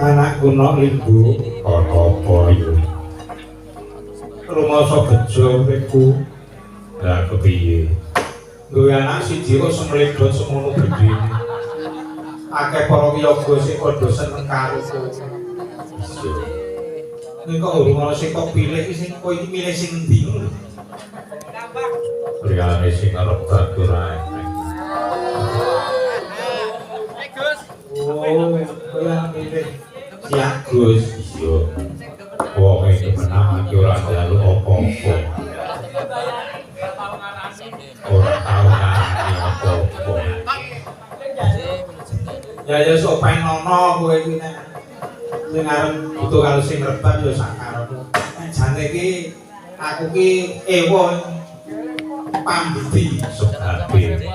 Anakku nok limbu apa yo rumasa bejo iku lah kepiye duwe anak siji kok semledot semono gedhe akeh para wiyaga sing padha seneng karo kowe nek kok ora sing kok pilih sing kowe iki milih sing endi ngono priyane sing arep batur ae oh kowe milih Si Agus, iya. Wong iki menang iki ora njaluk apa-apa. Ora tau ngerti apa-apa. Ya sok penono kowe iki nek sing arep butuh karo sing rebat ya sakarepmu. Jane iki aku ki ewa pambudi sebabe.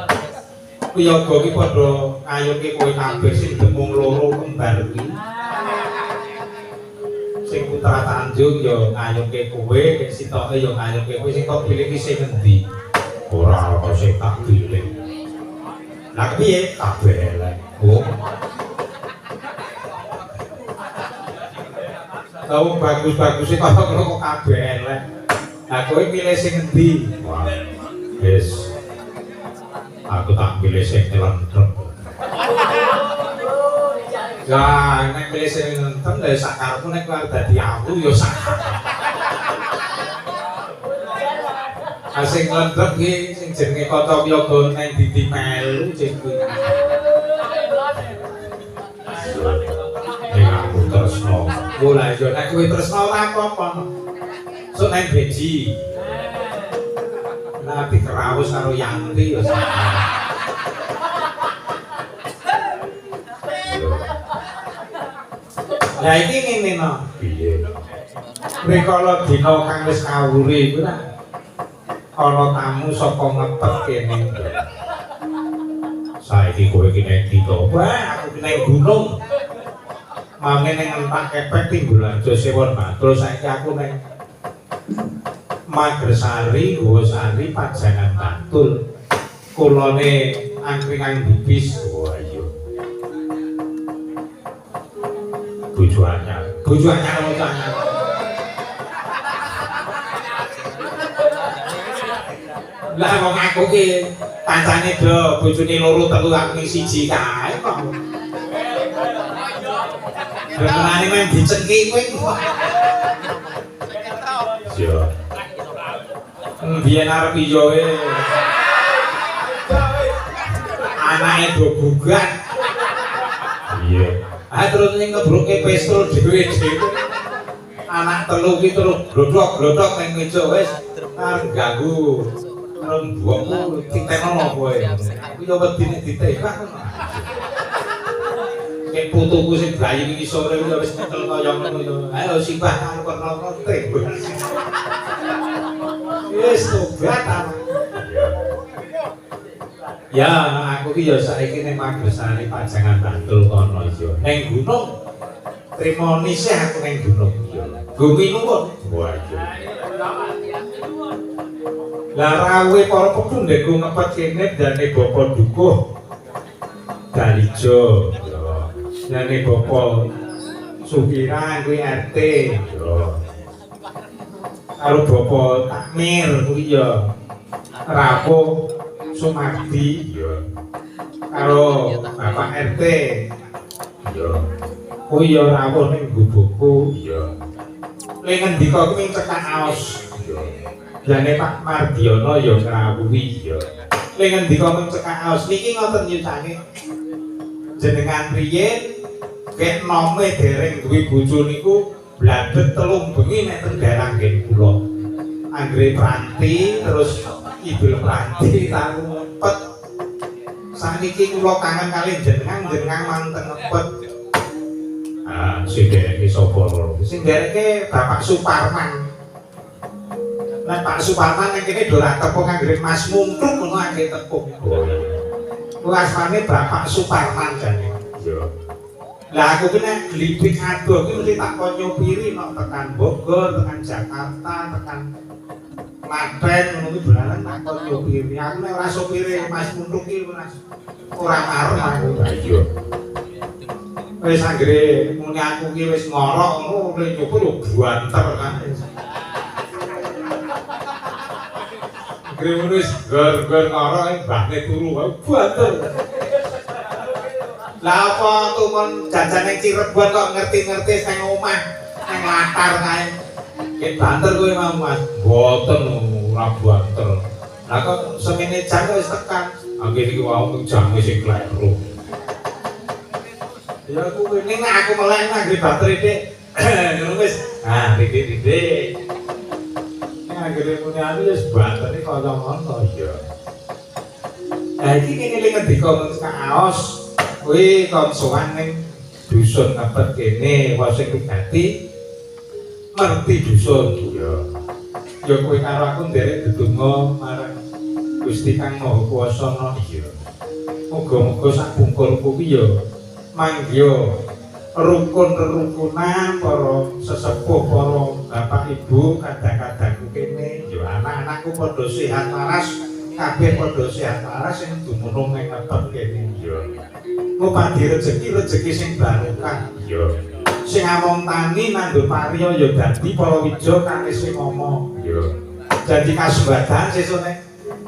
Wiyaga ki padha ngayoke kowe kabeh sing demung loro kembar iki. Sing putra Tanjung ya ngayoke kowe, sitoke ya ngayoke kowe, sing kok pilih ki sing endi? Ora ana sing tak pilih. Lah piye? Kabeh elek. Oh. Tahu bagus-bagus kok ngono kok kabeh elek. Lah kowe pilih sing endi? Wah. Wis. Aku tak pilih sing telentrep. Ya, nek pilih sing nonton lha sakarepmu nek kowe dadi aku ya sakarepmu. Sing nonton ki sing jenenge kata wiyaga nang didi melu sing kuwi. Nek aku tresno. Oh lah yo nek kowe tresno ora apa-apa. Sok nang beji. Lah dikerawus karo Yanti ya sakarepmu. Lah iki ngene no. Piye? Rikala dina kang wis kawure iku ta. Ana tamu saka ngepet kene. Saiki kowe iki nek to. Wah, aku ning gunung. Mangke ning entak kepek tinggal aja sewon matur saiki aku ning Magersari, Gowosari, Pajangan Bantul. Kulone angkringan bibis. Wah iya. Bojo anyar anyar. Lah wong aku ki kancane do bojone loro telu aku ning siji kae kok. Renane men dicengki kowe. Yo. Biyen arep iyo anake do bugan. Iya. Ah terus ning ngebruke pistol dhewe-dhewe. Anak telu ki terus glodok-glodok ning meja wis arep ganggu. Terus buangku ditenono kowe. Aku yo wedine ditembak ngono. Kayak putuku sing blayu iki sore wis nyekel kaya ngono yo. Ayo sibah karo kono tembak. Wis tobat apa. Ya, aku ki ya saiki ning Magersari Pajangan Bantul kono yo. Ning gunung trimo nisih aku ning gunung. Bumi nuwun. Wah iya. Lah rawe para pepundhekku ngepet kene dane Bapa Dukuh. Dalijo. Dane Bapa Sukiran kuwi RT. Karo Bapa Takmir kuwi ya. Rapo Sumardi ya. Karo Bapak RT. Ya. Kuwi ya rawuh ning gubukku. Ya. Ning ngendika kuwi cekak aos. Ya. Jane Pak Mardiono ya ngrawuhi ya. Ning ngendika kuwi cekak aos niki ngoten nyutane. Jenengan riyen kek nome dereng duwe bojo niku blabet telung bengi nek teng daerah ngen kula. Anggere Pranti terus Idul Pranti tahu ngepet. Saniki kula kangen kali jenengan manten ngepet. Ah, sing dereke sapa lho? Sing dereke Bapak Suparman. Lah Pak Suparman nek kene do ra tepung anggere Mas Muntuk ngono anggere tepung. Oh iya. Kuwi asmane Bapak Suparman jane. Iya. Lah aku ki nek glibik adoh ki mesti tak kon nyopiri nek tekan Bogor, tekan Jakarta, tekan Klaten ngono kuwi dolanan tak kon nyopiri. Aku nek ora sopire Mas Muntuk ki ora marem aku. Iya. Wis anggere muni aku ki wis ngorok ngono nek nyopir yo banter kan. Anggere wis gar-gar ngorok mbahne turu banter. Lah apa tumun jajan ning Cirebon kok ngerti-ngerti sing omah nang latar kae. Nek banter kowe mau Mas, mboten ora banter. Lah kok semene jam wis tekan. Anggere iki wae jam sing kleru. Ya aku ning aku melek nang baterai dik. Ngono wis. Ah, titik-titik. Nek anggere muni anu wis banter iki kaya ngono ya. Lah iki kene ning ngendika mung aos kuwi kon sowan ning dusun ngepet kene wae sing dadi ngerti dusun ya. Ya kowe karo aku nderek ndedonga marang Gusti Kang Maha Kuwasa ya. Muga-muga sak bungkulku ki ya manggya rukun-rukunan para sesepuh, para bapak ibu, kadang-kadangku kene ya anak-anakku padha sehat waras, kabeh padha sehat waras sing dumunung ning ngepet kene ya. Ngupadi rezeki sing barokah ya. Sing among tani nandur pariya ya dadi palawija kanis sing momo ya. Dadi kasumbatan sesuk nek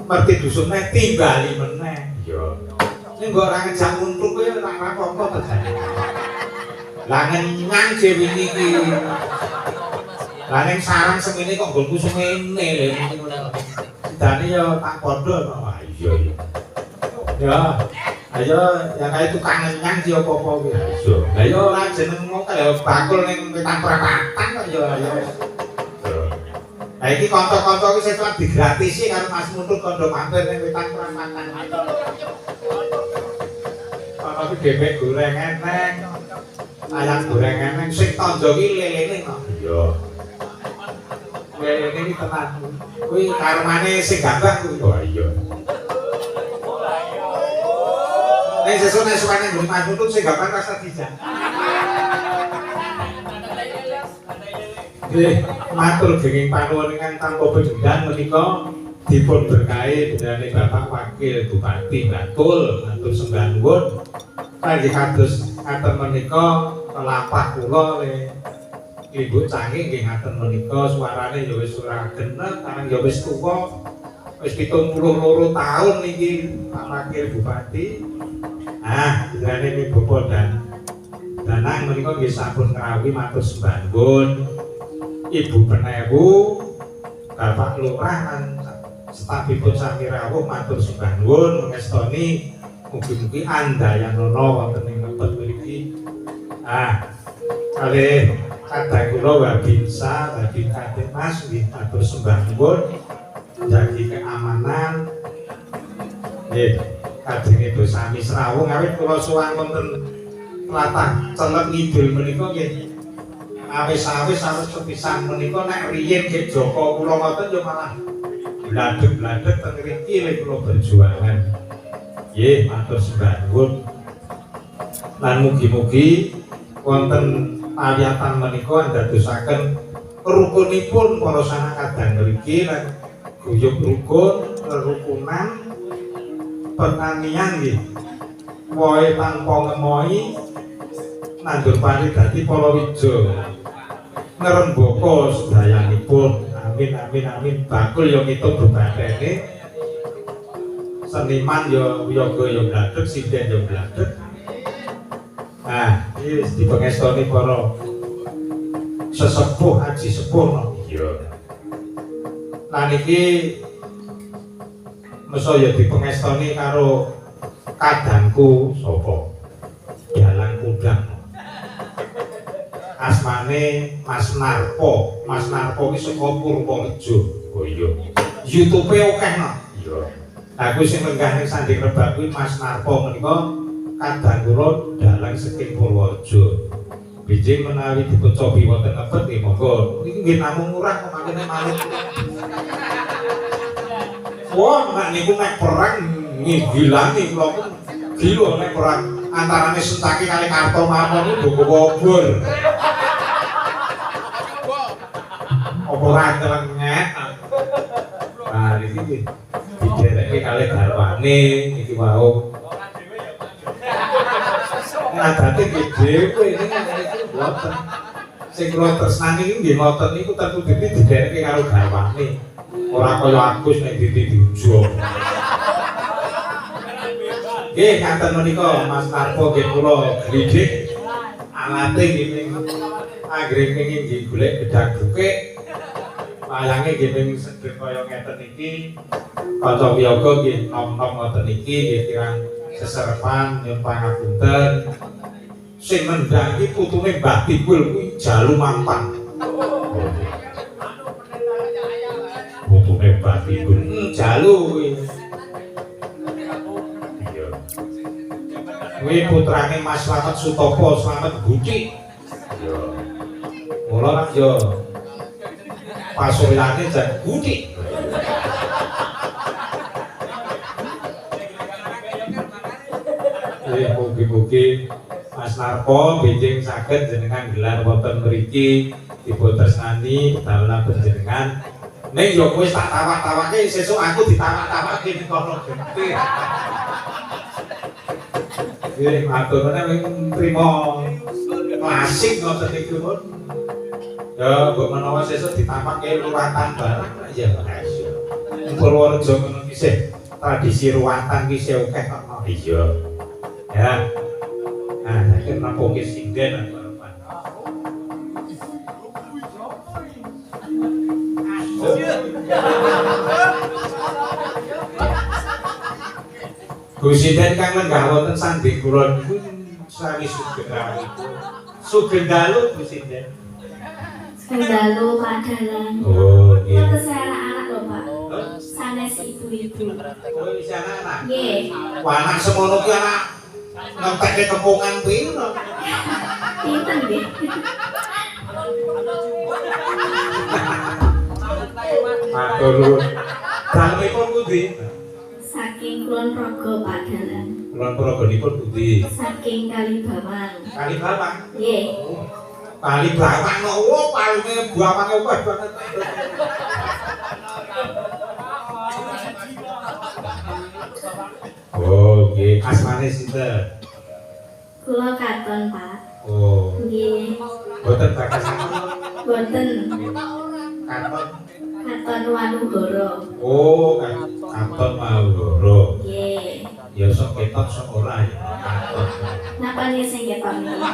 merti dusune tingali meneh ya. Ning kok ora ngejak muntuk kowe ora apa-apa to jan. Lah ngenyang dhewe iki. Lah ning sarang semene kok nggonku semene lho iki ngono. Dane ya tak padha to. Wah iya iya. Ya. Ayo yang kae tukang ngenyang di apa-apa kuwi. Iya. Lah ya ora jenengmu kaya bakul ning wetan perapatan kok ya ya. Lah iki kanca-kanca iki sesuatu digratisi karo Mas Muntuk kondo mampir ning wetan perapatan. Tapi bebek goreng eneng, ayam goreng eneng, sing tondo ki lelene kok. Iya. Lelene iki tenan. Kuwi karmane sing gambang kuwi. Oh iya. Nek sesuk nek sukane nggon Mas Muntuk sing gambang rasa dijak. Nggih, matur genging panuwun ingkang tanpa bedendang menika dipun berkahi benane Bapak Wakil Bupati Bantul, matur sembah nuwun. Panggih kados ngaten menika telapak kula le Ibu Canggih nggih ngaten menika suarane ya wis ora genep, karang ya wis tuwa. wis 72 tahun niki Pak Wakil Bupati. Ah, jenenge Bapak Danang menika nggih sampun ngrawuhi matur sembah nuwun Ibu Penewu, Bapak Lurah lan stafipun sami rawuh matur sembah nuwun ngestoni mugi-mugi andayana wonten ing mlebet mriki. Ah, kalih kadang kula wabinsa badhe kadhe Mas nggih matur sembah nuwun jagi keamanan. Nggih, kadenge do sami srawung awit kula suwang wonten tlatah Celep Ngidul menika nggih awis-awis sepisan menika nek riyin nggih Joko kula ngoten yo malah bladeg-bladeg teng mriki lek kula berjuangan. Nggih, matur sembah nuwun. Lan mugi-mugi wonten pawiyatan menika ndadosaken rukunipun para sanak kadang mriki lan guyub rukun kerukunan pertanian nggih. Wohe tanpa ngemoi nandur pari dadi palawija ngrembaka sedayanipun. Amin amin amin. Bakul yo ngitung bebatene, seniman yo yoga yo bladeg, sinden yo bladeg. Nah, iki wis dipengestoni para sesepuh haji sepuh no. Iya. Lan iki mesaya dipengestoni karo kadangku sapa? Dalang Kudang. Asmane Mas Narpo. Mas Narpo ki saka Purworejo. Oh iya. YouTube-e akeh no. Iya. Aku sing lenggah ning Sanding Rebab kuwi Mas Narpo menika kadang kula dalang saking Purworejo. Bijing menawi dipuncobi wonten ngebet nggih monggo. Niki nggih namung murah kok makene manut. Wah, nek niku nek perang ngilani kula pun gila nek perang antarane Sentaki kali Kartomarmo niku mboko obor. Apa ora kelenget. Nah, iki didereke kali garwane iki wau. Nadate nggih dhewe iki mboten. Sing kula tresnani iki nggih ngoten niku tentu didereke karo garwane. Ora kaya Agus nek diujo. Nggih, ngaten menika Mas Narpo nggih kula glidik alate nggih ning anggere kenging nggih golek gedhang bukik. Wayange nggih ning sedhep kaya ngeten iki. Kanca wiyaga nggih nom-nom ngoten iki nggih kirang seserepan nyuwun pangapunten. Sing nendang iki putune Mbah Timbul kuwi Jalu Mampang. Putune Mbah Timbul Jalu kuwi. Iya. Kuwi putrane Mas Slamet Sutopo, Slamet Buci. Iya. Mula kan yo pasuryane jan Buci. Mugi-mugi Mas Narpo bijing saged jenengan gelar wonten mriki dipun tresnani dalam panjenengan. Ning yo wis tak tawak-tawake sesuk aku ditawak-tawake ning kono genti. Nggih, matur nuwun trima klasik ngoten niku pun. Ya, mbok menawa sesuk ditawake ruwatan barang ya makasih. Ning Purworejo ngono isih tradisi ruwatan ki isih akeh kok. Iya. Ya, nah saya nampoke sinden atau apa? Gusiden kang lenggah wonten Sanding Kulon niku sami Sugendalu Gusiden. Sugendalu Padalan. Oh, nggih. Terus anak-anak lho, Pak. Sanes ibu-ibu. Oh, iki anak-anak. Nggih. Wah, anak semono ki anak ngentekke kepungan piro? Pinten nggih. Matur nuwun. Dalemipun pundi? Saking Kulon Progo Pak Dalan. Kulon Progonipun pundi? Saking Kalibawang. Kalibawang. Nggih. Kalibawang nopo palinge buawange akeh banget. Oh, nggih. Asmane sinten? Kula katon, Pak. Oh. Nggih. Boten bakas Boten. katon. Katon Wanuhara. Oh, katon Wanuhara. Nggih. Ya sok ketok sok ora ya. Katon. Napa nih sing ketok niki?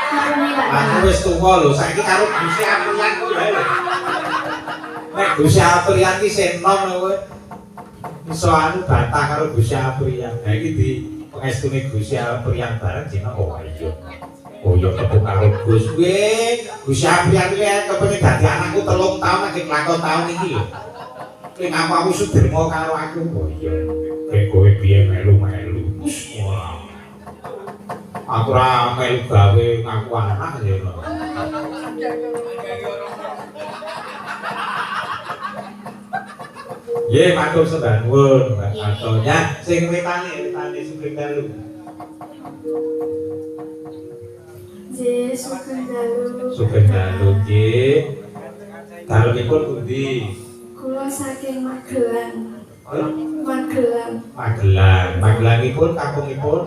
Karone Pak. Aku wis tuwa lho, saiki karo Gusti Aprian ku ya lho. Nek Gusti Aprian ki senom kowe. Iso anu batah karo Gusti Aprian. Ha iki di pengestune Gusti Aprian bareng dina oh iya. Oh iya ketemu karo Gus kuwi. Gusti Aprian kuwi kepengin dadi anakku 3 tahun lagi nglakon tahun iki lho. Kowe ngapa aku sudirmo karo aku? Oh iya. Kowe piye melu-melu. Wah. Aku ora melu gawe ngaku anak ya. Ye matur sembah nuwun, Mbak Atonya sing wetane Sugeng Dalu. Nggih, Sugeng Dalu. Sugeng Dalu nggih. Dalemipun pundi? Kula saking Magelang. Magelang. Magelangipun kampungipun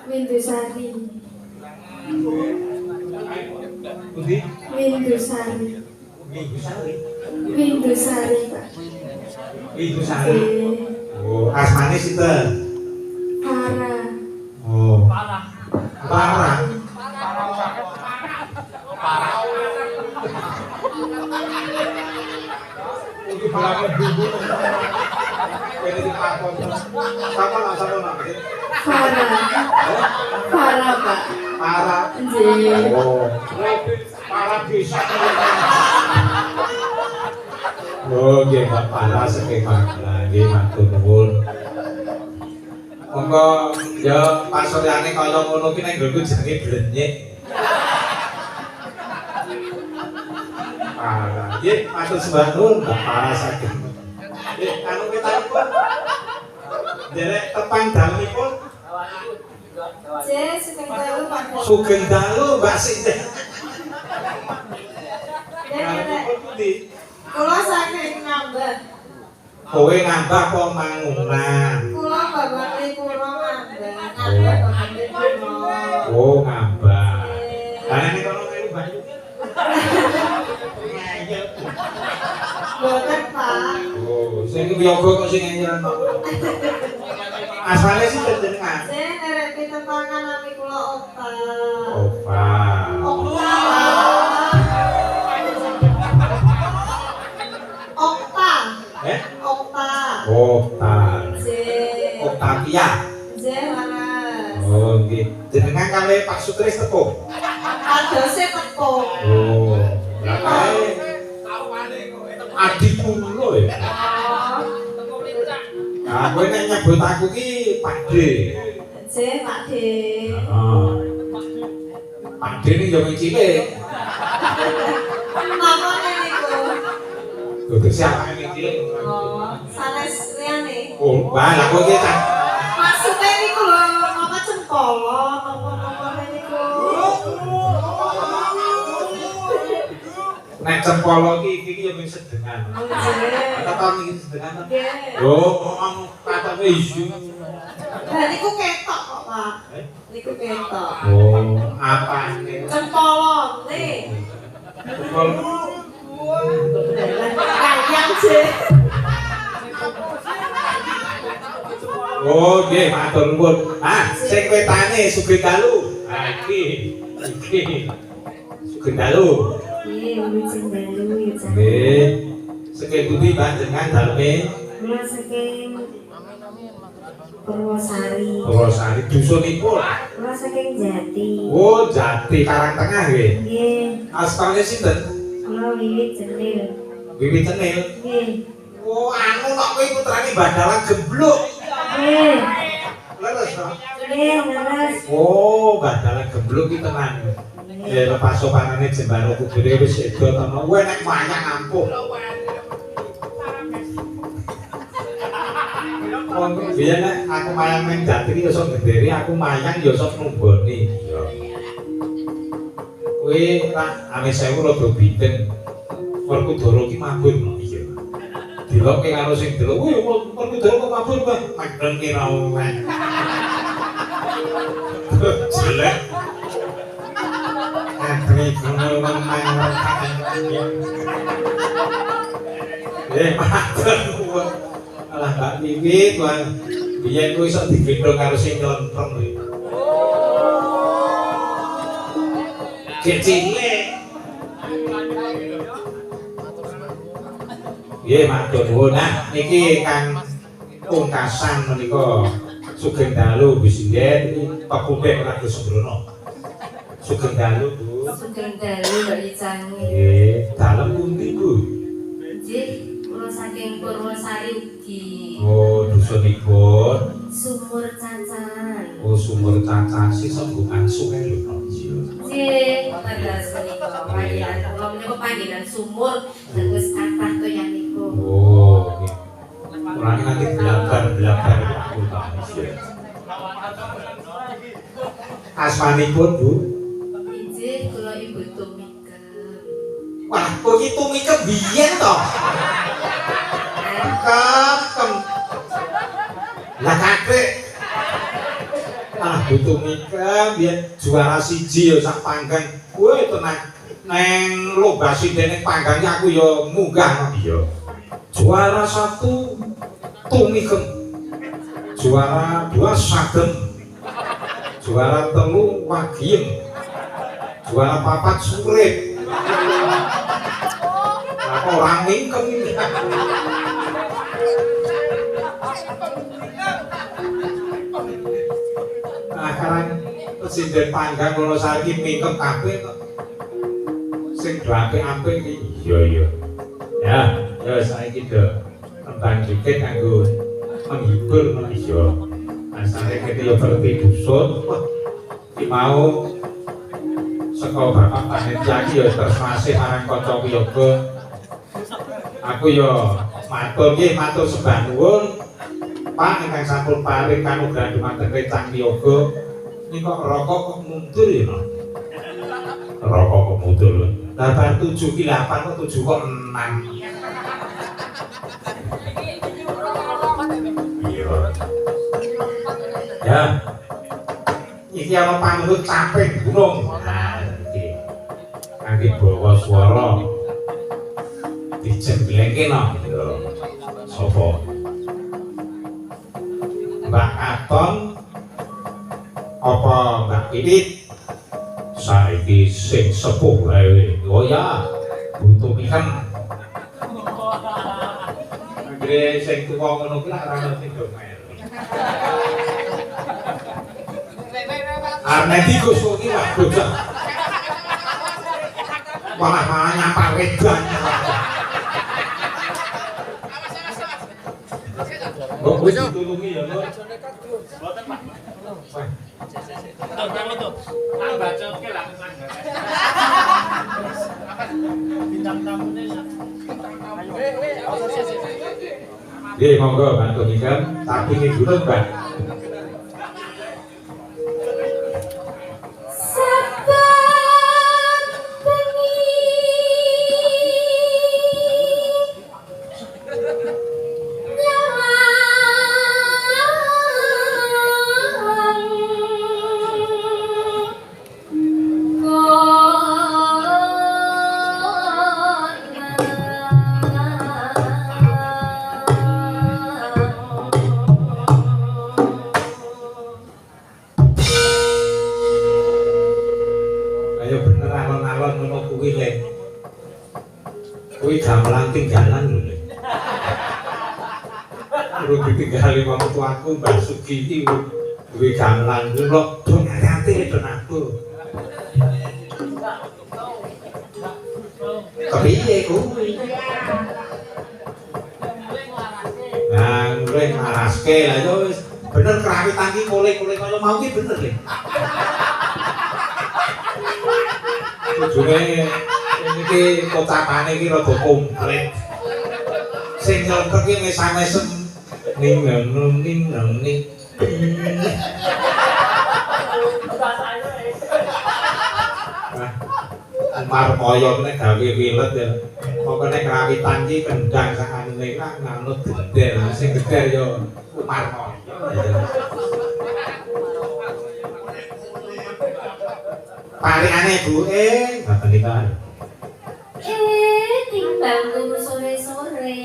Windusari. pundi? Windusari. Windusari. Windusari, Pak. Windusari. Nggih. Oh, asmane sinten? Para. Oh. Parah. Iki berapa bubu? Kene dipakon. Sama nak. Para. Para, Pak. Parah. Nggih. Oh. Parah bisa. Oh, nggih Pak Parah saking Magelang nggih matur nuwun. Monggo ya pasuryane kaya ngono ki nek nggonku jenenge blenyek. Parah. Nggih matur sembah nuwun Pak Parah saking. Nggih anu ketanipun. Derek tepang dalemipun. Nggih, Sugeng Dalu, Pak. Sugeng Dalu Mbak Sinten. Nggih, Dalemipun pundi? kula saking Ngambah. Kowe ngambah apa mangunan? Kula Bapak Lipura Ngambah. Ngambah Bapak Lipura. Oh, ngambah. Lah nek kono melu banyu. Ngeyel. Boten, Pak. Oh, sing wiyaga kok sing ngeyel kok. Asmane sinten jenengan? Saya ngerti tetangan nami kula Okta. Opa. Okta. Okta. Okta. Okta. Nggih. Oktavia. Nggih, Mas. Oh, nggih. Jenengan kalih Pak Sutris teko. Kadose teko. Oh. Lah kae adikku lho ya. Nah, kowe nek nyebut aku ki Pak D. Nggih, Pak D. Heeh. Pak D ini yo cilik. Mamane niku. Dudu siapa ini cilik? Oh, sanes liyane. Oh, wah, lah kowe ki tak Maksudnya niku lho, apa cempolo, apa niku. nek cempolo iki yo wis sedengan. Nggih. Kata iki sedengan. Nggih. Oh, ngomong kata isu. Lah niku ketok kok, Pak. Niku ketok. Oh, apane? Cempolo nih. Cempolo. Kayang sih. Oh, nggih, matur nuwun. Ah, sing wetane Sugeng Dalu. Ah, iki. Sugeng Dalu. Iya, Sugeng Dalu ya, Cak. Nggih. Saking pundi panjenengan daleme? Kula saking Purwosari. Purwosari dusunipun. Kula saking Jati. Oh, Jati Karang Tengah nggih. Nggih. Aspalnya sinten? Kula Wiwit Cenil. Wiwit Cenil. Nggih. Oh, anu kok kowe putrane Bandalan Gembluk. Nggih. Leres to? Nggih, leres. Oh, Bandalan Gembluk ki tenan. Ya lepas sopanane jembaro kubure wis sedo tenan. Kowe nek wayang ampuh. Wong biyen nek aku mayang nang Jati iki iso ngenderi, aku mayang ya iso numboni. Iya. Kowe ra ame 1000 rada biten. Werkudara ki mabur no iya. Dilokke karo sing delok, "Wih, Werkudara kok mabur kowe?" Madeng ki ra oleh. Jelek. Atri kono memang matur nuwun. Alah Mbak Wiwi tuan biyen kuwi iso digendong karo sing nyontrong kuwi. Gek cilik. Nggih matur nuwun. Nah niki Kang pungkasan menika sugeng dalu Gusti Yen pepundhek Raden Sembrono. Sugeng dalu Bu. Sugeng dalu Mbak Icangi. Nggih, dalem pundi Bu? Nggih, kula saking Purwosari ugi. Oh, dusunipun Sumur Cacan. oh sumur cacahan si sembungan sungai lho. Nggih, padahal menika panggilan kula menika panggilan sumur dados kathah toyanipun. Oh, nggih. Mulane nanti belabar aku tak. Asmanipun Bu? Injih kula Ibu Tumike. Wah, kok iki tumike biyen to? Kakem. Lah kakek. Ah, butuh Mika biyen juara siji ya sak panggang. Kowe tenan neng lomba sindene panggangnya aku ya munggah. Iya. Juara 1 Tumigem. Juara 2 Sagem. Juara 3 Wagiem. Juara 4 Surip. Lah orang mingkem ini. Nah, sekarang presiden panggang kalau saiki mingkem kabeh kok. Sing apik-apik iki. Iya. Ya saiki do tembang dikit kanggo menghibur no iya. Asale kete yo berarti dusun. Wah, iki mau saka Bapak Panitia iki yo termasih marang kanca wiyaga. Aku yo matur sembah nuwun Pak ingkang sampun paring kanugrahan dumateng rencang wiyaga. Ning kok rokok kok mundur ya no. Rokok kok mundur. Lah bar 7 ki 8 kok 7 kok 6. Ya. Iki ana panurut caping gunung. Nah, iki. Kangge bawa swara. Dijemblengke no. Yo. Sopo? Mbak Katon apa Mbak Pipit? Saiki sing sepuh ae. Oh ya, butuh pisan. Anggere sing tuwa ngono kuwi lak ora ngerti domel. Nanti gosok ini lah bocah. Malah nyampar wedan. Kok wis ditulungi ya, Lur? Mboten, Pak. Tuh. Nang bacoke lah kesanggar. Bintang tamune Nggih, monggo bantu nikam, tapi ini dulu, Mbak. Kuwi gamelan tinggalan lho. Urung ditinggali wong tuaku Mbak Sugi iki duwe gamelan lho dong ati don aku. Kepiye kuwi? Nah, mulai ngaraske lah yo wis bener kerawitan iki kole-kole kaya mau ki bener lho. Ujunge iki kocapane iki rada komplit. Sing nyontek iki mesam-mesem ning ning. Umar koyo nek gawe wilet ya. Pokoke krawitan iki kendang sakane kan nganut gender. Sing geder ya Umar koyo. Parikane Bu, ngoten iki. mbang turu sore-sore.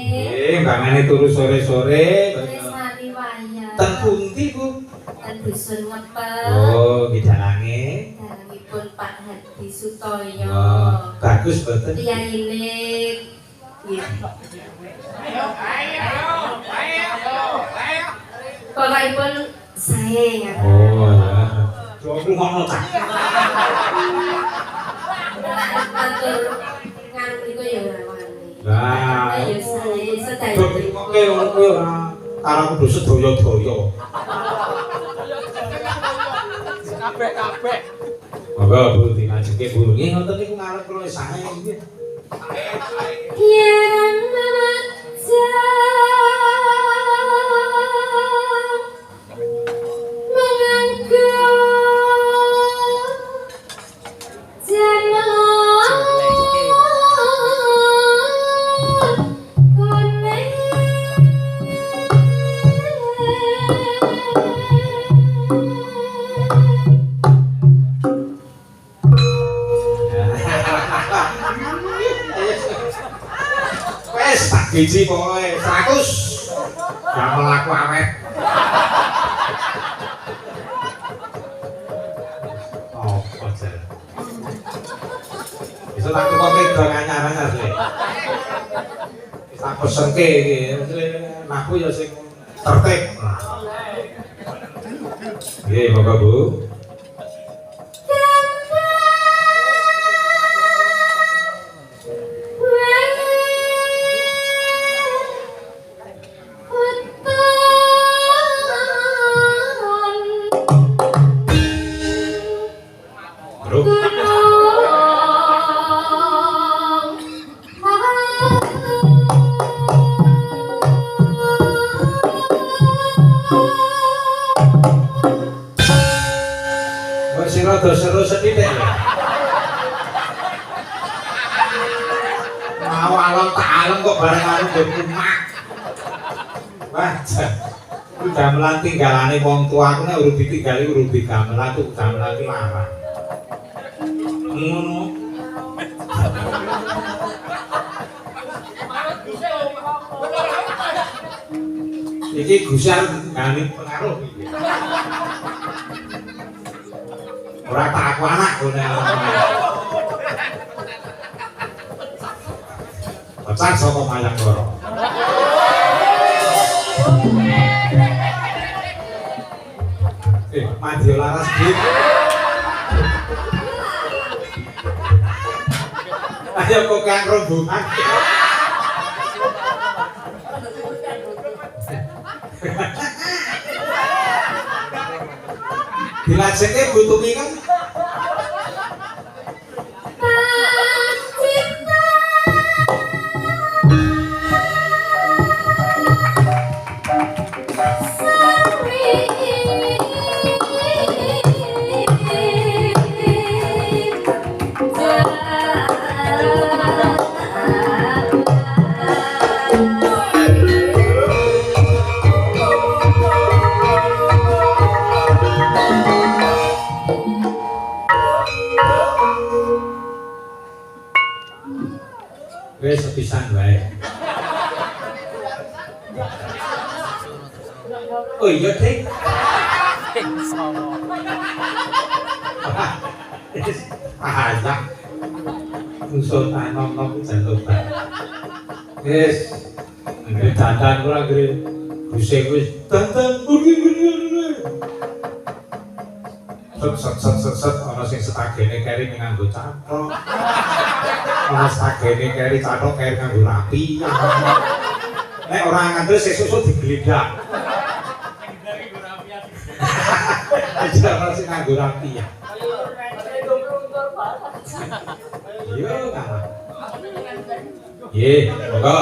Mbangane turu sore-sore. Wis mari wayah. Ten pundi, Bu? Ten dusun ngepet. Oh, bidhanange. Dalangipun Pak Hadi Sutoyo. Oh, bagus mboten? Priyaine nggih. Pokokipun sae ngaten. Oh, ya. Coba ngono ta. Matur ngarep niku ya rawani. Lah, Ya sae sedaya. kok ngono kuwi ora karo kudu sedaya-daya. Kabeh. Monggo Bu dinajengke Bu. Nggih ngoten niku ngarep kula sae nggih. Yen maca menganggo Wes tak biji pokoke 100. Gak melaku awet. Oh, ojo. Iso tak tukoke dong anyar-anyar sih. Tak pesenke iki, aku ya sing tertib. Nggih, monggo Bu. Rada seru sethithik lho. Mau alon tak alon kok bareng karo kumak. Wah, gamelan tinggalane wong tuaku nek urung ditinggali urung digamelan tuh gamelan ki larang. Ngono. Iki gusar ngani pengaruh iki. Ora tak aku anak ngene. Pecat saka Mayangkara. Mandi laras gitu. Ayo kok kang rombongan. Dilajengke butuhi kan. Wes sepisan wae. Oh iya, Dik. Ayah. Musuh nom-nom jantoban. Wes. Nggih dandan kula nggih. Gusing wis dandan buri-buri. Set ana sing setagene keri nganggo cathok. Ana setagene keri cathok keri nganggo rapi. Nek ora ngandel sesuk digledak. Aja ora sing nganggo rapi ya. Iya, Kak. Nggih, monggo.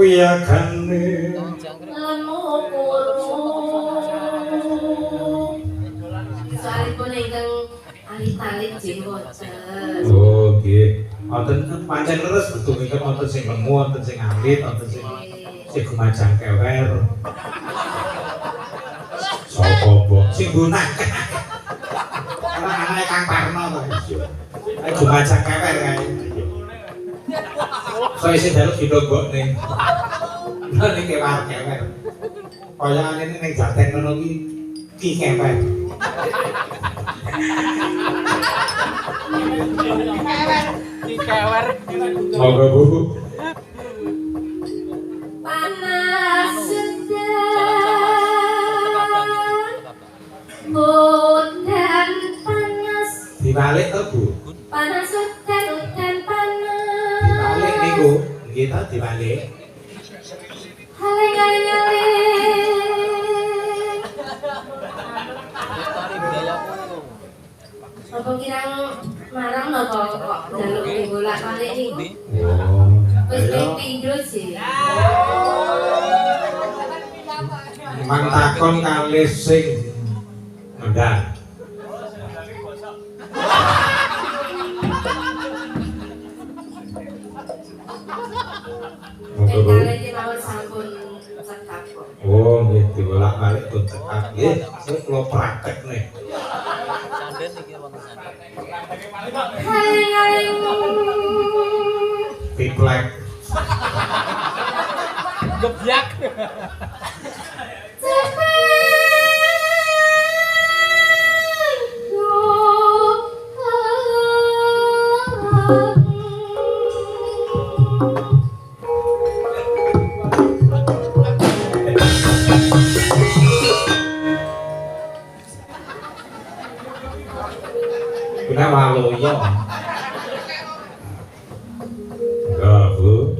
Wiyagane lemu kuru salipun ingkang tali-tali jenggoten. Oh, nggih. Wonten pancen leres betul wonten sing lemu, wonten sing alit, wonten sing gumajang kewer. Sapa mbok sing gunak. Ora anake Kang Parno to. Ayo gumajang kewer kae. Saya sing dalem didogbokne. Lah ning kewer. Kaya ngene ning Jaten ngono ki kewer. Dikewer. Monggo Bu. Panas sedang udan panas Dibalik to Bu. panas udan panas Dibalik niku. Nggih ta dibalik. Apa kirang marang napa kok jaluk bolak-balik niku? Wis pindho sih. Mang takon kalih sing ngendang. Kali iki mawon sampun cekap kok. Oh, nggih dibolak-balik pun cekap. Nggih, sing kula praktekne. Sanden iki wonten sanden. Tiplek. Gebyak. Kena malu ya. Enggak, Bu.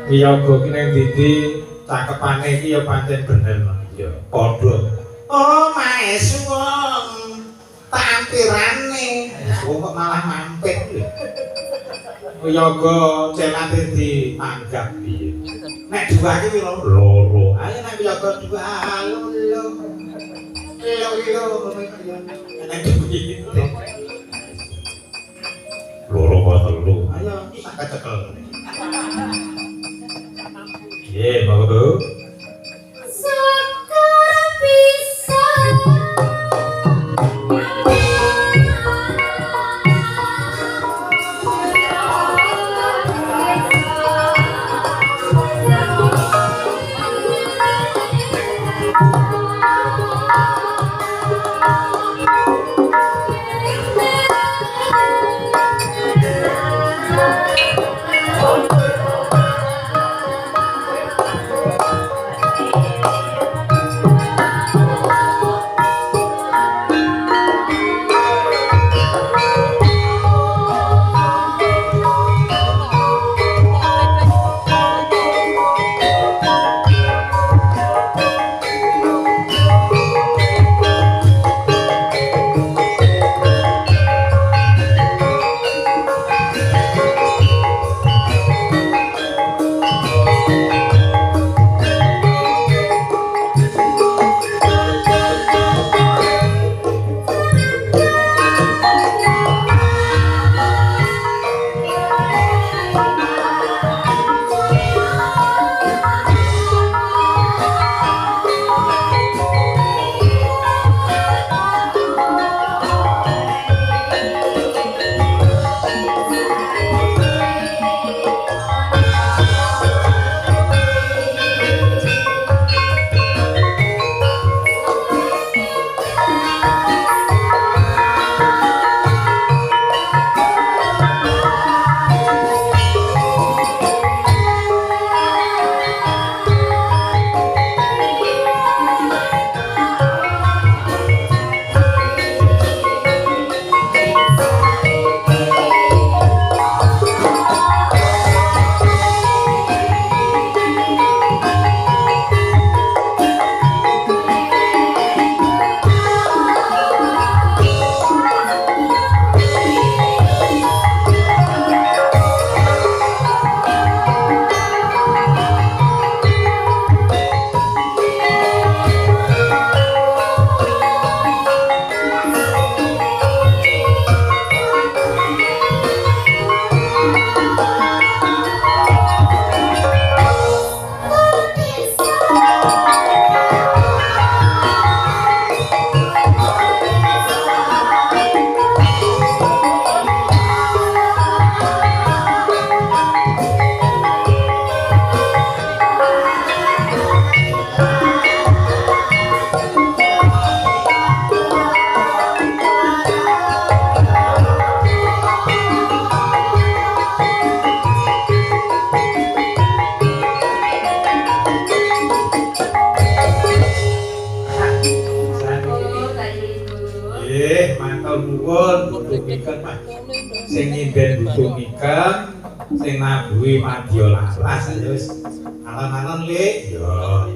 Wiyaga ki ning ndi cakepane iki ya pancen bener ya padha. Oh, maesu wong tampirane. Wong kok malah mampir. Wiyaga celane dianggap piye. Nek duwake piro? Loro. Ayo nek wiyaga dua loro. kaya gitu enak duit loro apa telu ayo tak kecekel iya mau tuh Sekar bisa sing nyinden butuh ikan sing nabuhi madya laras ayo wis alon-alon Le yo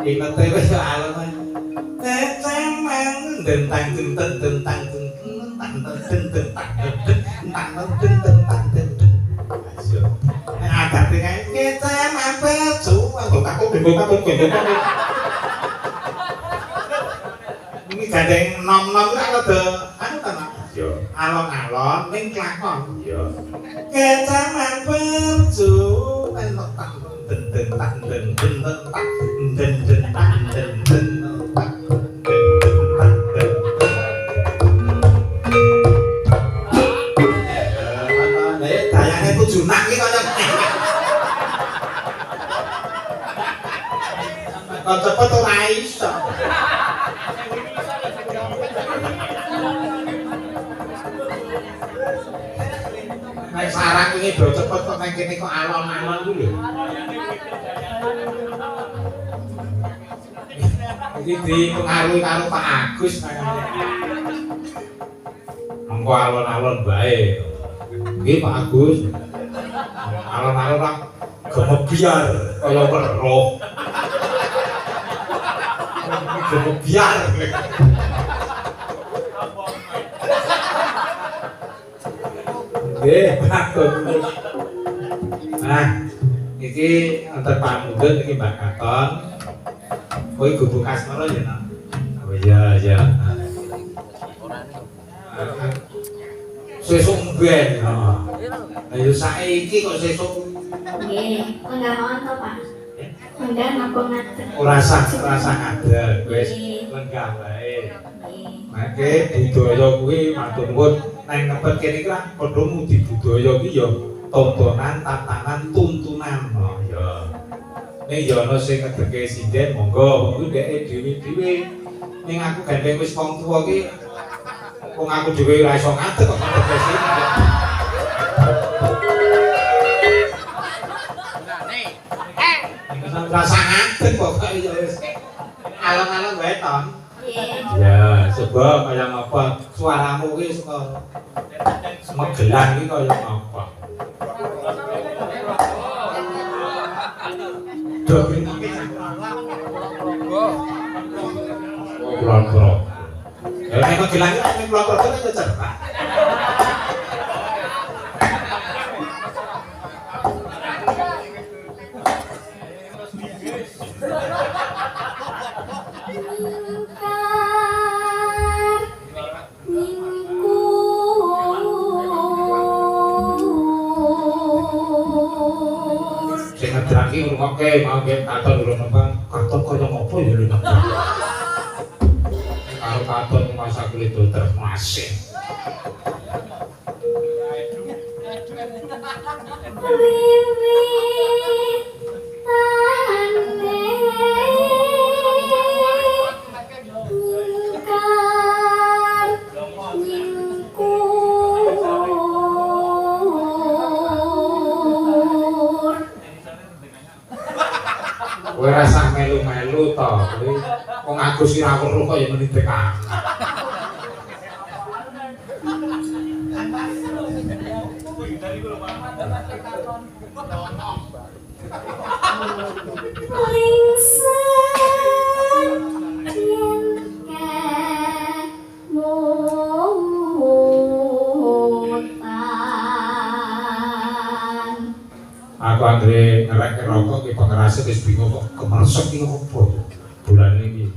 inete wis alon cemeng dentang denten dentang ada dengan kita mampir ini gandeng nom-nom kan ada anu kan alon-alon ning klakon yo kecaman perju enok tak den tak den tak den dayane tujunak iki kaya kok cepet ora iso nek sarang iki do cepet kok nang kene kok alon-alon ku lho. Iki dipengaruhi karo Pak Agus kayane. Mengko alon-alon bae. Nggih Pak Agus. Alon-alon ra gemebiar kaya weruh. Gemebiar. Nggih, bagus. Nah, iki antar pamunggut iki Mbak Katon. Kowe gubuk asmara ya, Nak. iya iya. Sesuk ben. Ayo saiki kok sesuk Nggih, enggak mau to, Pak. Enggak napa ngaten. rasa ngadeg wis lenggah wae. Mangke budaya kuwi matur nuwun nang nepet kene iki padha mudi budaya ki ya tontonan, tatanan, tuntunan. Oh ya. Nek ya ana sing ngedeke sinden monggo kuwi dheke dhewe-dhewe. Ning aku gandeng wis wong tuwa ki wong aku dhewe ora iso ngadeg kok ngedeke sinden. Rasa ngadeg pokoke ya wis alon-alon wae to. Ya, sebab kaya ngapa suaramu ki suka megelang iki kaya ngapa. Dobring iki Kulon-kulon. Ya nek megelang iki nek kulon-kulon iki cerak. Sing ngedraki ngrungokke mau nggih katon lho nembang katon kaya ngopo ya lho nembang karo katon masa kulit termasih kowe rasa melu-melu to kowe wong Agus ora weruh kok ya muni tekan aku anggere ngerek rokok ki pengerase wis bingung kok kemeresek iki opo bulan iki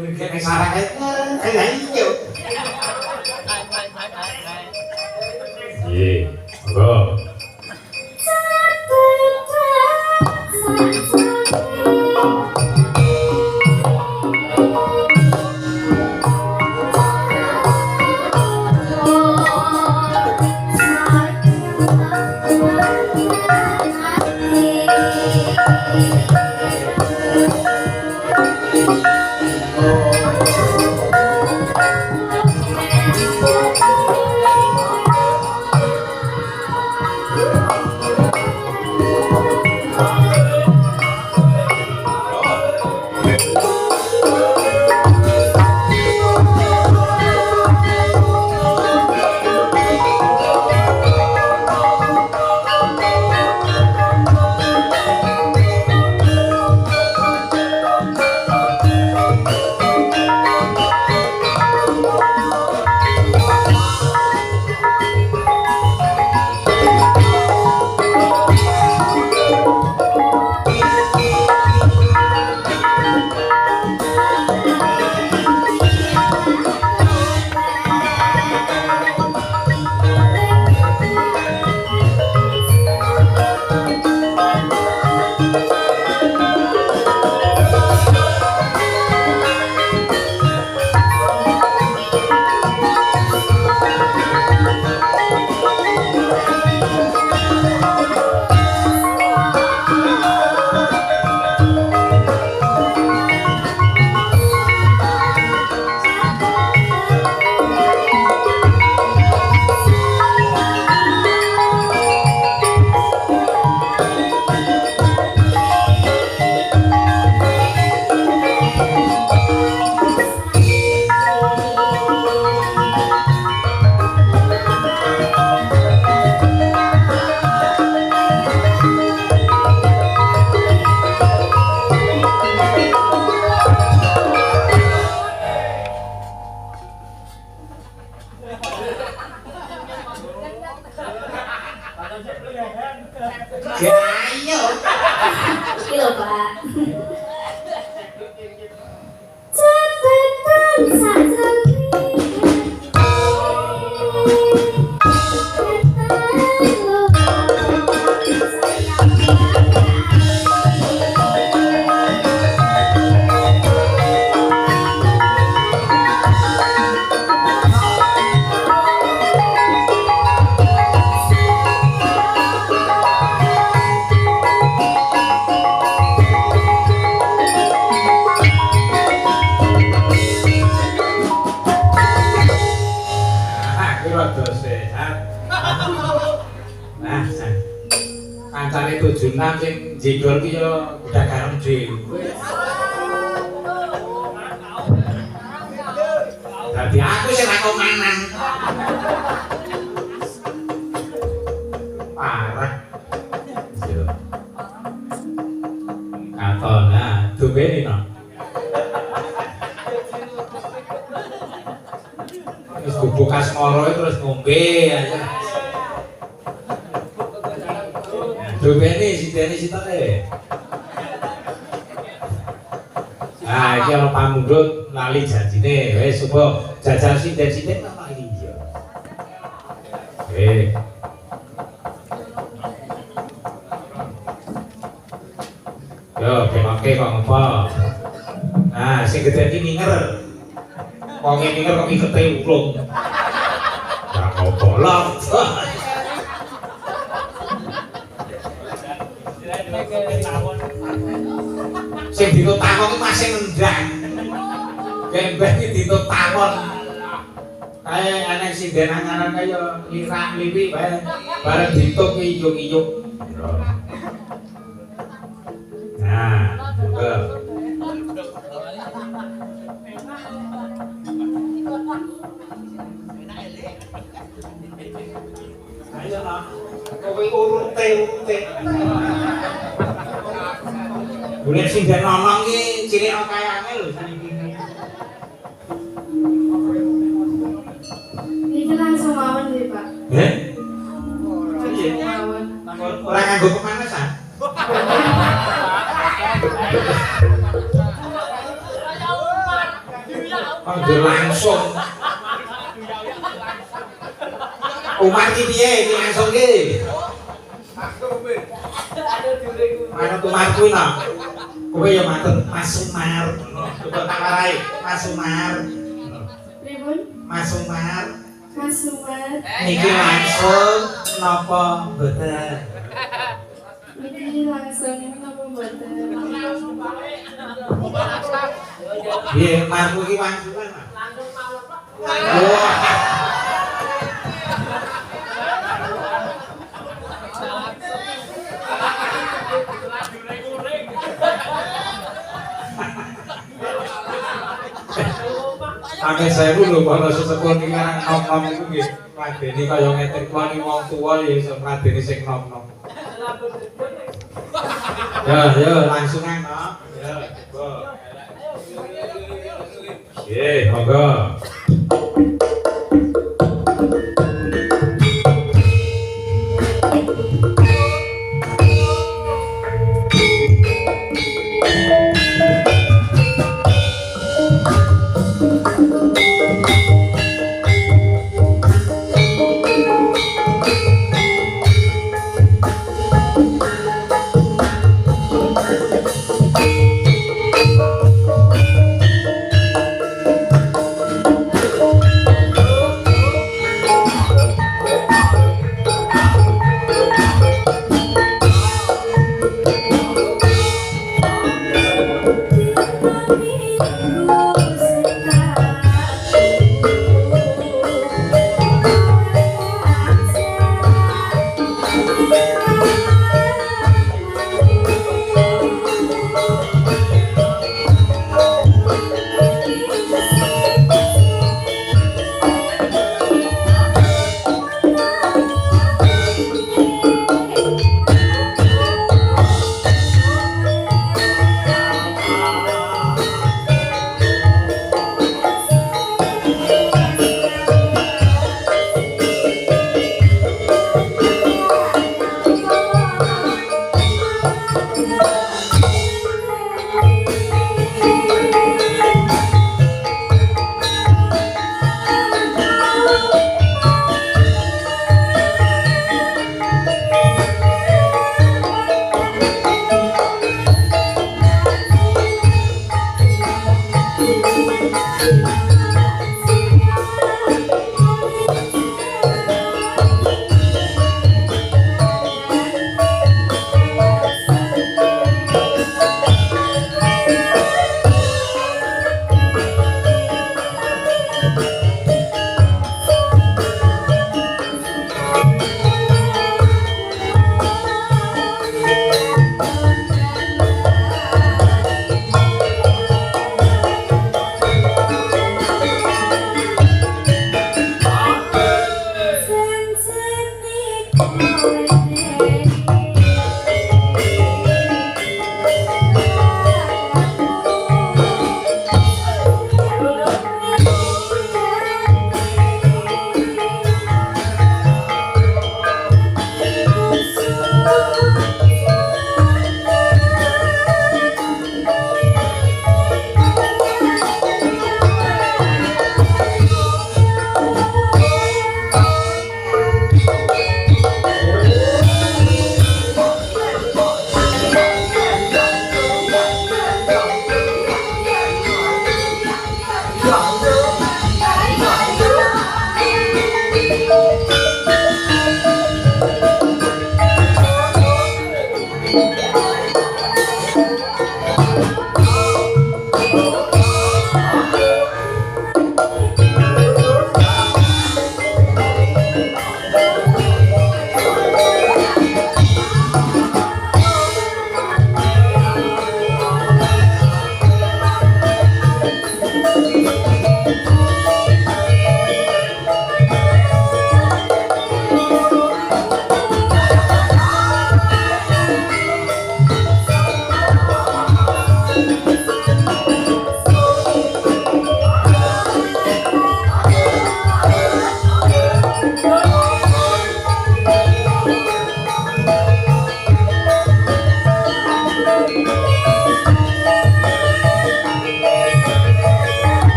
Kayak ning sarang kae. Lah iya. Iya, enggak. Ayo. Iki lho, Pak. Cepetan sakjane. Kancane 76 sing jegol ki yo udah garem dhewe. Dadi aku sing aku mangan. Parah. Yo. Katon nah, duweni no. Wis buka semolo terus ngombe aja. Dubeni sidene sitake. Ah, iki ana pamundhut lali janjine. Wis coba jajal sinden-sinden apa iya. Yo, kemake kok ngopo? Nah, sing gede iki minger. Wong minger kok ikete ulung. Ya ngopo lho. Sing ditutuk takon masih nendang. Gembeng iki ditutuk takon. Kae ana sinden angaran kaya lirak liwi bae. Bareng ditutuk iyuk-iyuk. Nah, betul. Ayo lah. Kowe urute. Boleh sing den nonong ki cilik kaya angel lho saniki. Iki langsung mawon nggih, Pak. Piye? Ora nganggo pemanasan. Kondur langsung. Umar ki piye iki langsung ki? Manut Umar kuwi no. Kowe ya matur Mas Umar. Coba tak warai Mas Umar. Pripun? Mas Umar. Mas Umar. Niki langsung napa mboten? Ini langsung napa mboten? Piye marmu iki wangsulan? Wah. Ame sewu lho para sesepuh niki kan nom-nom iku nggih ngladeni kaya ngeten kuwi wong tuwa ya iso ngladeni sing nom-nom. Ya langsungan no. Ya, coba. Oke, monggo.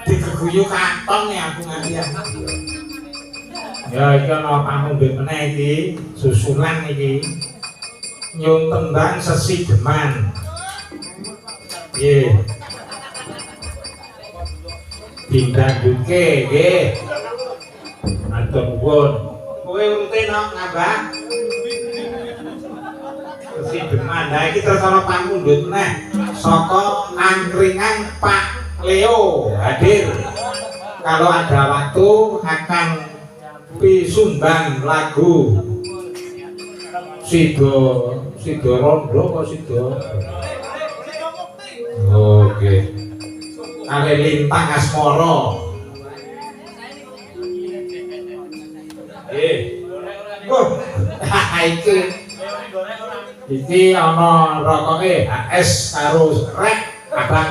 Diguyu katon ya aku nganti ya. Ya iki ana pamundhut meneh iki, susulan iki. Nyun tembang Sesi Deman. Nggih. Dindanduke nggih. Matur nuwun. Kowe urute nok ngambah. Sesi Deman. Lah iki terus ana pamundhut meneh saka angkringan Pak Leo hadir. Kalau ada waktu akan pisumbang lagu Sido Rondo apa Sido? Oke. Kali Lintang Asmara. Iki ana rokoke HS karo rek abang.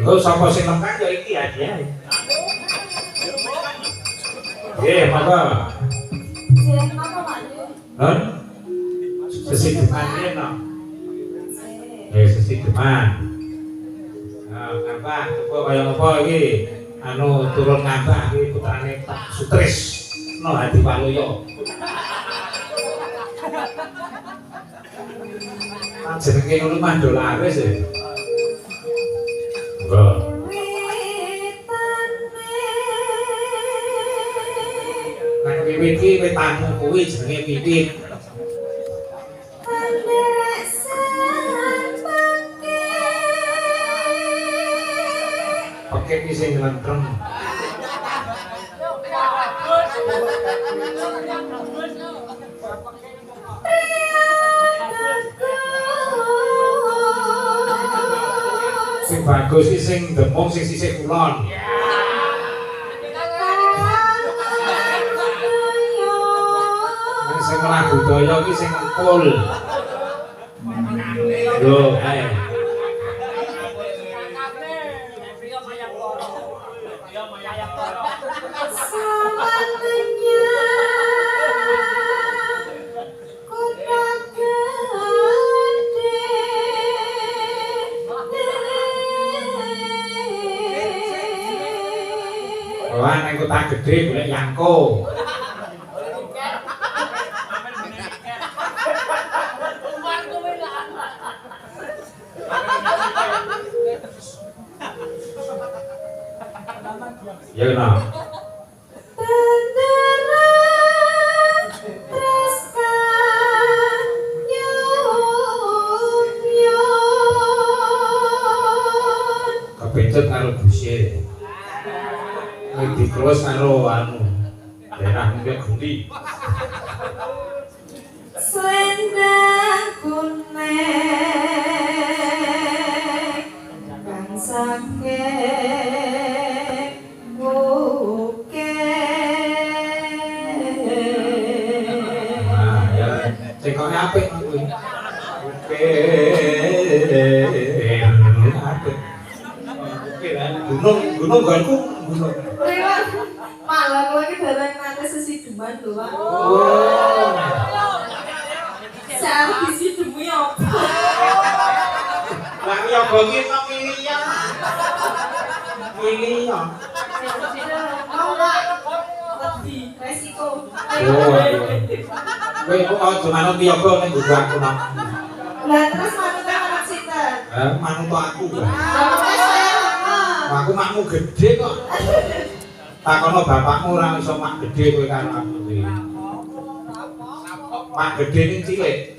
Lho sapa sing lengkap ya iki hadiah. Nggih, monggo. Jeng apa Pak? Nun. Sesi Deman iki no. Sesi Deman. Nah, ngambah coba kaya apa iki? Anu turun ngambah iki putrane Pak Sutris. No Hadi Waluyo. Jenenge ngono mandol wis e. Monggo. Nek wiwit iki wetanmu kuwi jenenge wiwit. Oke iki sing lentrem. Sing bagus iki sing demung sing sisih kulon. Sing lagu budaya iki sing empul. Lho, ae. Wah, nek kota gedhe golek Yangko. Ya no. Kepencet karo busir. Dikelos karo anu. Daerah mungkin gudi. Selendang kuning kang saking buke. Nah, ya sing kok apik kuwi. Oke. Apik. Oke lah, gunung gonku gunung. Malah kowe iki bareng nate Sesi Deman lho, Pak. Oh. Saya isi demu ya. Lah ya bengi kok milian. Milian. Mau Pak? Wedi resiko. Oh. Kowe kok aja manut piyaga ning guru aku nak. Lah terus manut anak sinten? Manut aku. Lah saya apa? Aku makmu gede kok. Takono bapakmu ora iso mak gede kowe karo aku iki. Mak gede ning cilik.